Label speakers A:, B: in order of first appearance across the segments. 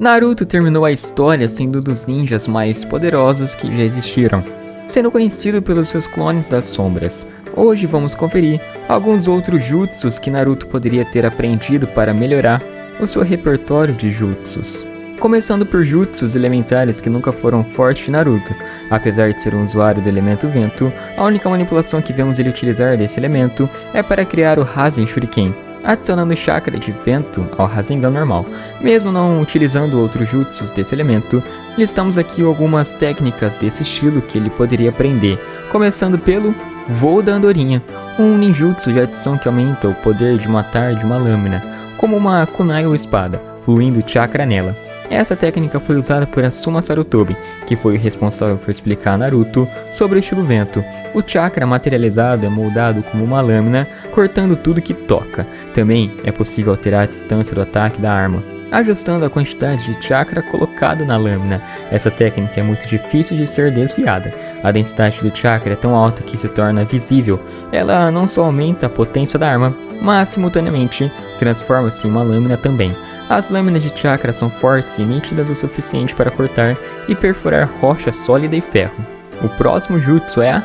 A: Naruto terminou a história sendo um dos ninjas mais poderosos que já existiram, sendo conhecido pelos seus clones das sombras. Hoje vamos conferir alguns outros jutsus que Naruto poderia ter aprendido para melhorar o seu repertório de jutsus. Começando por jutsus elementares que nunca foram fortes de Naruto. Apesar de ser um usuário do elemento vento, a única manipulação que vemos ele utilizar desse elemento é para criar o Rasen Shuriken, adicionando chakra de vento ao Rasengan normal. Mesmo não utilizando outros jutsus desse elemento, listamos aqui algumas técnicas desse estilo que ele poderia aprender, começando pelo Voo da Andorinha, um ninjutsu de adição que aumenta o poder de matar de uma lâmina, como uma kunai ou espada, fluindo chakra nela. Essa técnica foi usada por Asuma Sarutobi, que foi o responsável por explicar a Naruto sobre o estilo vento. O chakra materializado é moldado como uma lâmina, cortando tudo que toca. Também é possível alterar a distância do ataque da arma, ajustando a quantidade de chakra colocado na lâmina. Essa técnica é muito difícil de ser desviada. A densidade do chakra é tão alta que se torna visível. Ela não só aumenta a potência da arma, mas simultaneamente transforma-se em uma lâmina também. As lâminas de chakra são fortes e nítidas o suficiente para cortar e perfurar rocha sólida e ferro. O próximo jutsu é a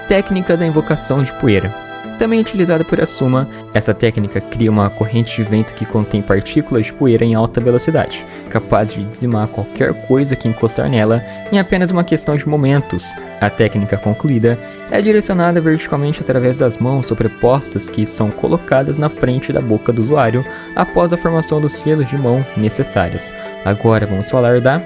A: técnica da invocação de poeira. Também utilizada por Asuma, essa técnica cria uma corrente de vento que contém partículas de poeira em alta velocidade, capaz de dizimar qualquer coisa que encostar nela em apenas uma questão de momentos. A técnica concluída é direcionada verticalmente através das mãos sobrepostas que são colocadas na frente da boca do usuário após a formação dos selos de mão necessárias. Agora vamos falar da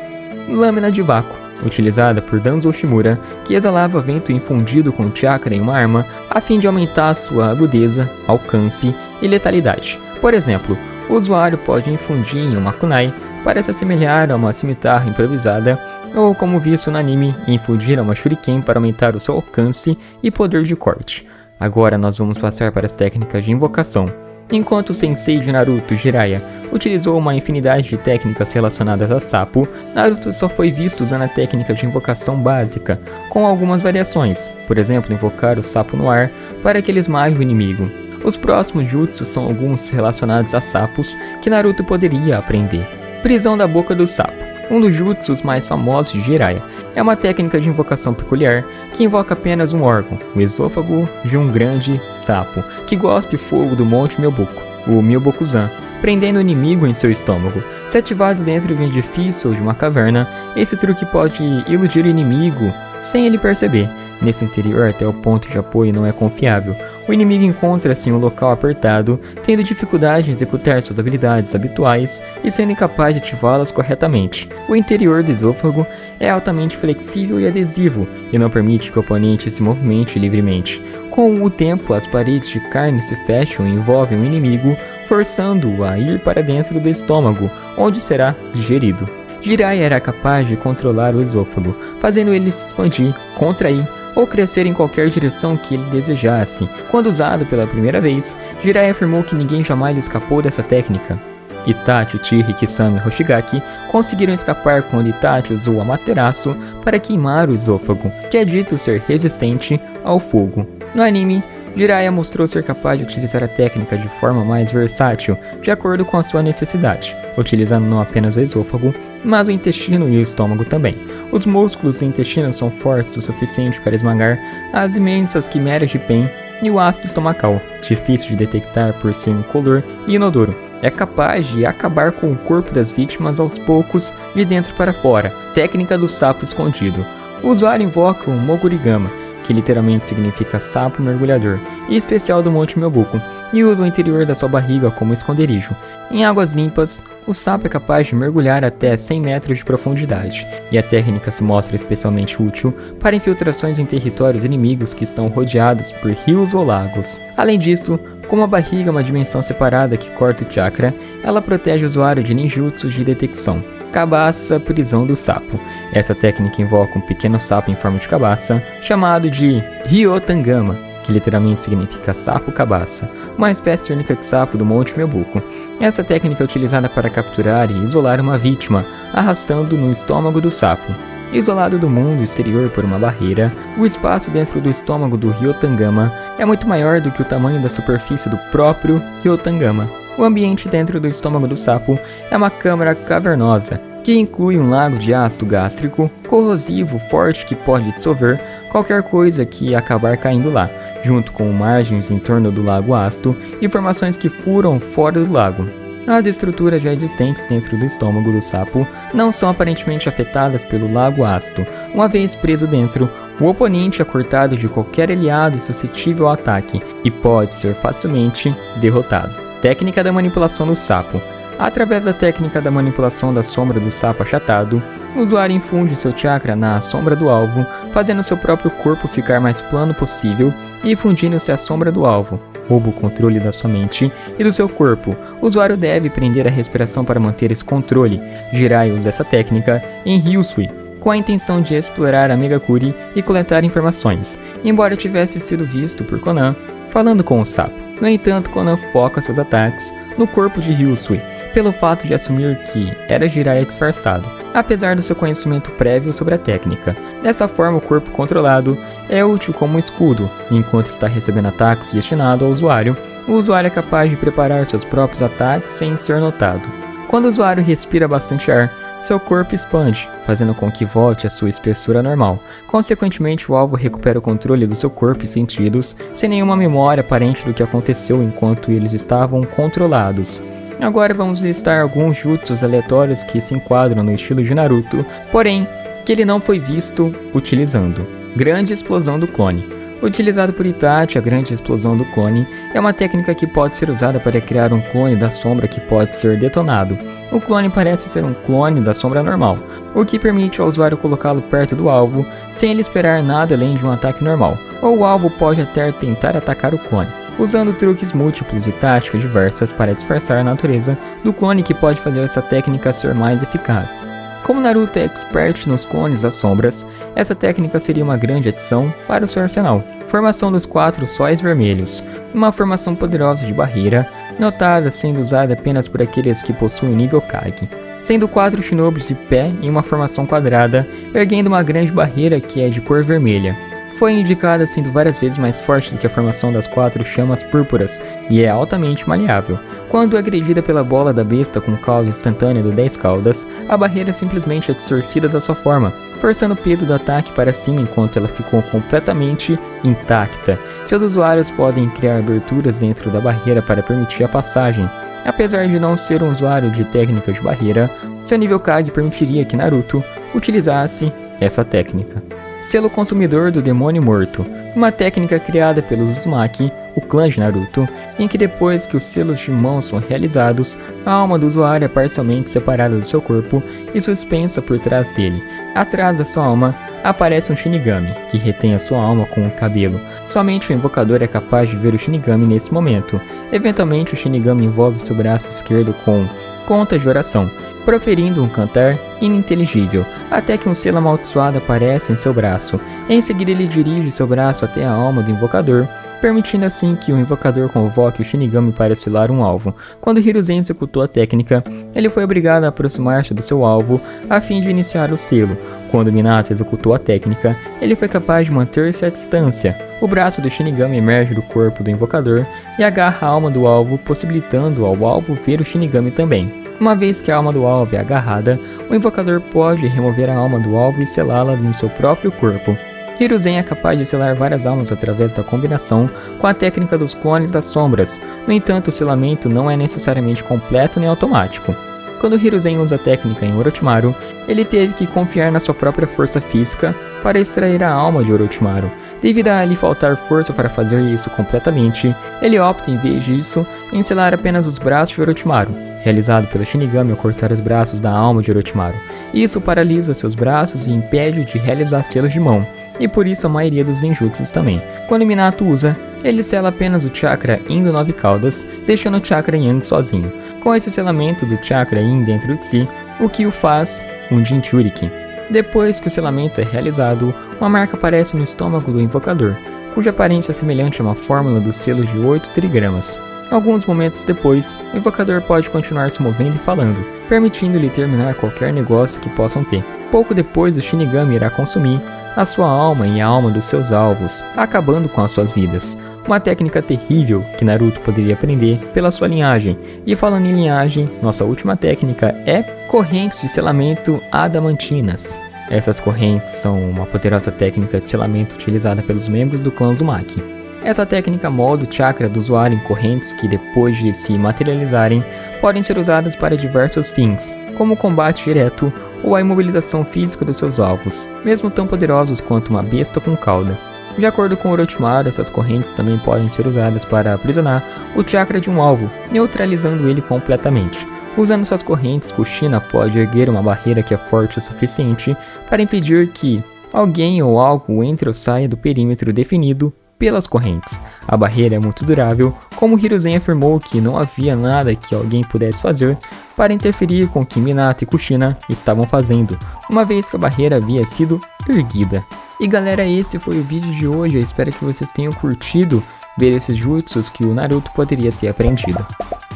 A: lâmina de vácuo, utilizada por Danzo Shimura, que exalava vento infundido com chakra em uma arma a fim de aumentar sua agudeza, alcance e letalidade. Por exemplo, o usuário pode infundir em uma kunai para se assemelhar a uma cimitarra improvisada, ou como visto no anime, infundir a uma shuriken para aumentar o seu alcance e poder de corte. Agora nós vamos passar para as técnicas de invocação. Enquanto o sensei de Naruto, Jiraiya, utilizou uma infinidade de técnicas relacionadas a sapo, Naruto só foi visto usando a técnica de invocação básica, com algumas variações, por exemplo, invocar o sapo no ar para que ele esmague o inimigo. Os próximos jutsus são alguns relacionados a sapos que Naruto poderia aprender. Prisão da boca do sapo. Um dos jutsus mais famosos de Jiraiya é uma técnica de invocação peculiar que invoca apenas um órgão, o esôfago de um grande sapo, que gospe fogo do Monte Myoboku, o Myobokuzan, prendendo o inimigo em seu estômago. Se ativado dentro de um edifício ou de uma caverna, esse truque pode iludir o inimigo sem ele perceber. Nesse interior, até o ponto de apoio não é confiável. O inimigo encontra-se em um local apertado, tendo dificuldade em executar suas habilidades habituais e sendo incapaz de ativá-las corretamente. O interior do esôfago é altamente flexível e adesivo e não permite que o oponente se movimente livremente. Com o tempo, as paredes de carne se fecham e envolvem o inimigo, forçando-o a ir para dentro do estômago, onde será digerido. Jiraiya era capaz de controlar o esôfago, fazendo ele se expandir, contrair ou crescer em qualquer direção que ele desejasse. Quando usado pela primeira vez, Jiraiya afirmou que ninguém jamais escapou dessa técnica. Itachi, Uchiha, Kisame e Hoshigaki conseguiram escapar quando Itachi usou Amaterasu para queimar o esôfago, que é dito ser resistente ao fogo. No anime, Jiraiya mostrou ser capaz de utilizar a técnica de forma mais versátil, de acordo com a sua necessidade, utilizando não apenas o esôfago, mas o intestino e o estômago também. Os músculos do intestino são fortes o suficiente para esmagar as imensas quimeras de Pen, e o ácido estomacal, difícil de detectar por ser incolor e inodoro, é capaz de acabar com o corpo das vítimas aos poucos, de dentro para fora. Técnica do sapo escondido. O usuário invoca um Mogurigama, que literalmente significa sapo mergulhador, e especial do Monte Myoboku, e usa o interior da sua barriga como esconderijo. Em águas limpas, o sapo é capaz de mergulhar até 100 metros de profundidade, e a técnica se mostra especialmente útil para infiltrações em territórios inimigos que estão rodeados por rios ou lagos. Além disso, como a barriga é uma dimensão separada que corta o chakra, ela protege o usuário de ninjutsus de detecção. Cabaça, prisão do sapo. Essa técnica invoca um pequeno sapo em forma de cabaça, chamado de Ryotangama, que literalmente significa sapo cabaça, uma espécie única de sapo do Monte Myoboku. Essa técnica é utilizada para capturar e isolar uma vítima, arrastando no estômago do sapo. Isolado do mundo exterior por uma barreira, o espaço dentro do estômago do Ryotangama é muito maior do que o tamanho da superfície do próprio Ryotangama. O ambiente dentro do estômago do sapo é uma câmara cavernosa, que inclui um lago de ácido gástrico, corrosivo, forte que pode dissolver qualquer coisa que acabar caindo lá, junto com margens em torno do lago ácido e formações que furam fora do lago. As estruturas já existentes dentro do estômago do sapo não são aparentemente afetadas pelo lago ácido. Uma vez preso dentro, o oponente é cortado de qualquer aliado suscetível ao ataque e pode ser facilmente derrotado. Técnica da manipulação do sapo. Através da técnica da manipulação da sombra do sapo achatado, o usuário infunde seu chakra na sombra do alvo, fazendo seu próprio corpo ficar mais plano possível e fundindo-se à sombra do alvo. Rouba o controle da sua mente e do seu corpo. O usuário deve prender a respiração para manter esse controle. Jirai usa essa técnica em Ryusui, com a intenção de explorar a Megakuri e coletar informações, embora tivesse sido visto por Conan falando com o sapo. No entanto, Conan foca seus ataques no corpo de Ryusui, pelo fato de assumir que era Jiraiya disfarçado, apesar do seu conhecimento prévio sobre a técnica. Dessa forma, o corpo controlado é útil como um escudo. Enquanto está recebendo ataques destinados ao usuário, o usuário é capaz de preparar seus próprios ataques sem ser notado. Quando o usuário respira bastante ar, seu corpo expande, fazendo com que volte à sua espessura normal. Consequentemente, o alvo recupera o controle do seu corpo e sentidos, sem nenhuma memória aparente do que aconteceu enquanto eles estavam controlados. Agora vamos listar alguns jutsus aleatórios que se enquadram no estilo de Naruto, porém, que ele não foi visto utilizando. Grande explosão do clone. Utilizado por Itachi, a grande explosão do clone é uma técnica que pode ser usada para criar um clone da sombra que pode ser detonado. O clone parece ser um clone da sombra normal, o que permite ao usuário colocá-lo perto do alvo, sem ele esperar nada além de um ataque normal, ou o alvo pode até tentar atacar o clone, usando truques múltiplos e táticas diversas para disfarçar a natureza do clone que pode fazer essa técnica ser mais eficaz. Como Naruto é expert nos clones das sombras, essa técnica seria uma grande adição para o seu arsenal. Formação dos 4 sóis vermelhos. Uma formação poderosa de barreira, notada sendo usada apenas por aqueles que possuem o nível Kage. Sendo 4 shinobis de pé em uma formação quadrada, erguendo uma grande barreira que é de cor vermelha. Foi indicada sendo várias vezes mais forte do que a formação das 4 chamas púrpuras e é altamente maleável. Quando agredida pela bola da besta com cauda instantânea do 10 caudas, a barreira simplesmente é distorcida da sua forma, forçando o peso do ataque para cima enquanto ela ficou completamente intacta. Seus usuários podem criar aberturas dentro da barreira para permitir a passagem. Apesar de não ser um usuário de técnica de barreira, seu nível Kage permitiria que Naruto utilizasse essa técnica. Selo consumidor do demônio morto. Uma técnica criada pelos Uzumaki, o clã de Naruto, em que depois que os selos de mão são realizados, a alma do usuário é parcialmente separada do seu corpo e suspensa por trás dele. Atrás da sua alma aparece um Shinigami, que retém a sua alma com o cabelo. Somente o invocador é capaz de ver o Shinigami nesse momento. Eventualmente o Shinigami envolve seu braço esquerdo com conta de oração, proferindo um cantar ininteligível, até que um selo amaldiçoado aparece em seu braço. Em seguida ele dirige seu braço até a alma do invocador, permitindo assim que o invocador convoque o Shinigami para selar um alvo. Quando Hiruzen executou a técnica, ele foi obrigado a aproximar-se do seu alvo a fim de iniciar o selo. Quando Minato executou a técnica, ele foi capaz de manter-se à distância. O braço do Shinigami emerge do corpo do invocador e agarra a alma do alvo, possibilitando ao alvo ver o Shinigami também. Uma vez que a alma do alvo é agarrada, o invocador pode remover a alma do alvo e selá-la no seu próprio corpo. Hiruzen é capaz de selar várias almas através da combinação com a técnica dos clones das sombras. No entanto, o selamento não é necessariamente completo nem automático. Quando Hiruzen usa a técnica em Orochimaru, ele teve que confiar na sua própria força física para extrair a alma de Orochimaru. Devido a lhe faltar força para fazer isso completamente, ele opta em vez disso em selar apenas os braços de Orochimaru, realizado pelo Shinigami ao cortar os braços da alma de Orochimaru. Isso paralisa seus braços e impede de realizar selos de mão, e por isso a maioria dos ninjutsus também. Quando Minato usa, ele sela apenas o chakra Yin do 9 caudas, deixando o chakra Yang sozinho. Com esse selamento do chakra Yin dentro de si, o que o faz um Jinchuriki. Depois que o selamento é realizado, uma marca aparece no estômago do invocador, cuja aparência é semelhante a uma fórmula do selo de 8 trigramas. Alguns momentos depois, o invocador pode continuar se movendo e falando, permitindo-lhe terminar qualquer negócio que possam ter. Pouco depois, o Shinigami irá consumir a sua alma e a alma dos seus alvos, acabando com as suas vidas. uma técnica terrível que Naruto poderia aprender pela sua linhagem. E falando em linhagem, nossa última técnica é correntes de selamento adamantinas. Essas correntes são uma poderosa técnica de selamento utilizada pelos membros do clã Uzumaki. Essa técnica molda o chakra do usuário em correntes que, depois de se materializarem, podem ser usadas para diversos fins, como o combate direto ou a imobilização física dos seus alvos, mesmo tão poderosos quanto uma besta com cauda. De acordo com Orochimaru, essas correntes também podem ser usadas para aprisionar o chakra de um alvo, neutralizando ele completamente. Usando suas correntes, Kushina pode erguer uma barreira que é forte o suficiente para impedir que alguém ou algo entre ou saia do perímetro definido pelas correntes. A barreira é muito durável, como Hiruzen afirmou que não havia nada que alguém pudesse fazer para interferir com o que Minato e Kushina estavam fazendo, uma vez que a barreira havia sido erguida. E galera, esse foi o vídeo de hoje, eu espero que vocês tenham curtido ver esses jutsus que o Naruto poderia ter aprendido.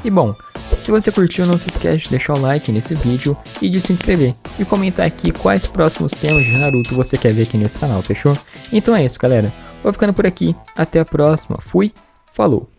A: E bom, se você curtiu, não se esquece de deixar o like nesse vídeo e de se inscrever e comentar aqui quais próximos temas de Naruto você quer ver aqui nesse canal, fechou? Então é isso galera, vou ficando por aqui, até a próxima, fui, falou!